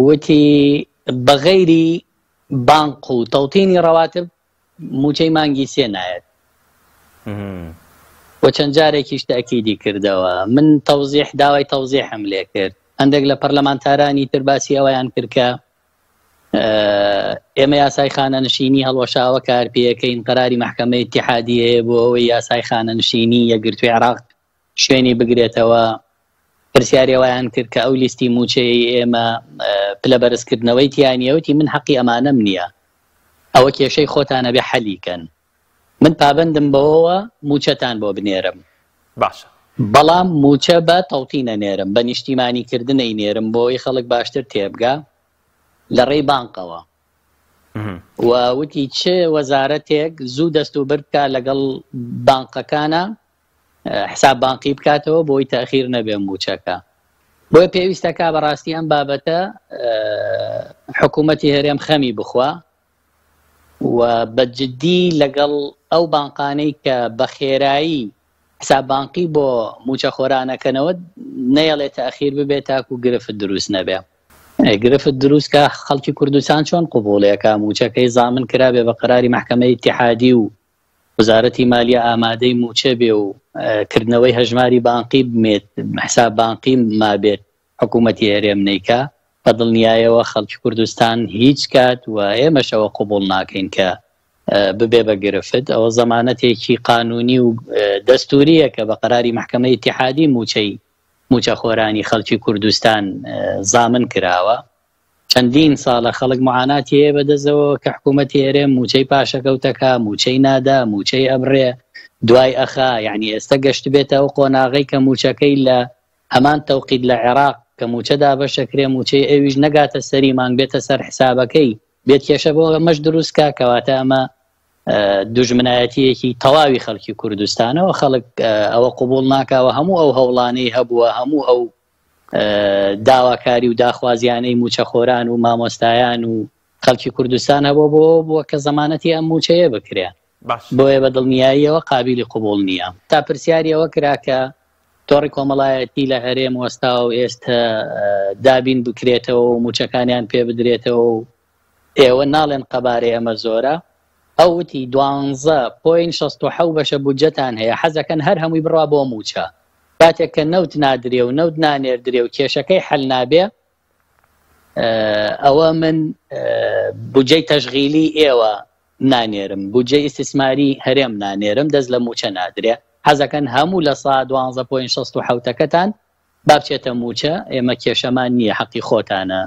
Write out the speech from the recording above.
وتی بەغەیری بانق و تەوتینی ڕەواتب موچەی مانگی سێ نایەت و چەند جارێکیش تاکیدی کردەوە. من داوای تەوزیحم لێ کرد. هەندێک لە پەرلەمانتارانی تر باسی ئەوەیان کرد کە ئێمە یاسای خانەنشینی هەڵوەشاوە کارپێەکەین، قەراری مەحکەمەی ئیتیحادی هەیە بۆ ئەوەی یاسای خانەنشینی یەکگرتووی عێراق شوێنی بگرێتەوە. پرسیاریەوەیان کرد کە ئەو لیستی موچەی ئێمە پلە بەرزکردنەوەی تیانیەوتی من حەقی ئەمانەم نییە، ئەوە کێشەی خۆتانە بێ حەلیکەن. من پابندم بەوەوە موچەتان بۆ بنێرم، باشە، بەڵام موچە بە تەوتینە نێرم، بە نیشتیمانیکردنەی نێرم بۆی خەڵک باشتر تێبگا لە ڕێی بانقەوە. وتی چه وەزارەتێک زوو دەست و بردکە لەگەڵ بانقەکانە حساب بانقی بکاتەوە بۆی تاخیر نەبێ موچەکە. بۆیە پێویستەکە بەڕاستی ئەم بابەتە حکوومەتی هەرێم خەمی بخوا و بەجددی لەگەڵ ئەو بانقانەی کە بە خێرایی حساب بانقی بۆ موچە خۆرانەکەنەوە نەیەڵێ تاخیر ببێت تاکو گرفت دروست نەبێ. گرفت دروستکە خەڵکی کوردستان چۆن قوبوڵەکە موچەکەی زامن کرابێ بە قەراری مەحکەمەی ئیتیحادی و وزارەتی مالیە ئامادەی موچە بێ و کردنەوەی هەژماری بانقی بمێت، حساب بانقی مابێت حکوومەتی هەرێم نەیکا، بە دڵنیایەوە خەڵکی کوردستان هیچ کات و ئێمەشەوە قوبوڵ ناکەین کە ببێ بە گرفت. ئەوە زەمانەتێکی قانونی و دەستوریە کە بە قەراری مەحکەمەی ئیتیحادی موچە خۆرانی خەڵکی کوردستان زامن کراوە. چەندین ساڵە خەڵک معاناتی هەیە بەدەستەوە کە حکوومەتی هەرێم موچەی پاشەکەوتەکە، موچەی نادا، موچەی ئەبڕێ، دوای ئەخا. یعنی ئێستا گەشت بێتە ئەو قۆناغی کە موچەکەی لە هەمان تەوقید لە عێراق کە موچەدا بەشەکرێ موچەی ئەویش نەگاتە سەری مانگ بێتە سەر حسابەکەی بێت کێشە بۆ ئەمەش دروستکە کەواتە ئەمە دوژمنایەتیەکی تەواوی خەڵکی کوردستانەوە. خەڵک ئەوە قوبوڵ ناکاوە هەموو ئەو هەوڵانەی هەبووە، هەموو ئەو داواکاری و داخوازیانەی موچەخۆران و مامۆستایان و خەڵکی کوردستان هەبوو بۆ کە زەمانەتی ئەم موچەیە بکرێ، بۆیە بە دڵنیاییەوە قابلی قوبوڵ نییە. تا پرسیاریەوە کرا کە تۆڕی کۆمەڵایەتی لە هەرێم وەستاوە و ئێستا دابین بکرێتەوە و موچەکانیان پێ بدرێتەوە و ئێوە ناڵێن قەبارەی ئەمە زۆرە. ئەوتی 12.67 بەشە بودجەتان هەیە، حەزەکەن هەر هەمووی بڕوا بۆ موچە. کاتێک کە نەوت نادرێ و نەوت نانێردرێ و کێشەکەی حەل نابێ، ئەوە من بودجەی تەشغیلی ئێوە نانێرم، بودجەی ئیستیسماری هەرێم نانێرم، دەست لە موچە نادرێ. حەزەکەن هەموو لە 12.67ەکەتان با بچێتە موچە، ئێمە کێشەمان نییە، حەقی خۆتانە.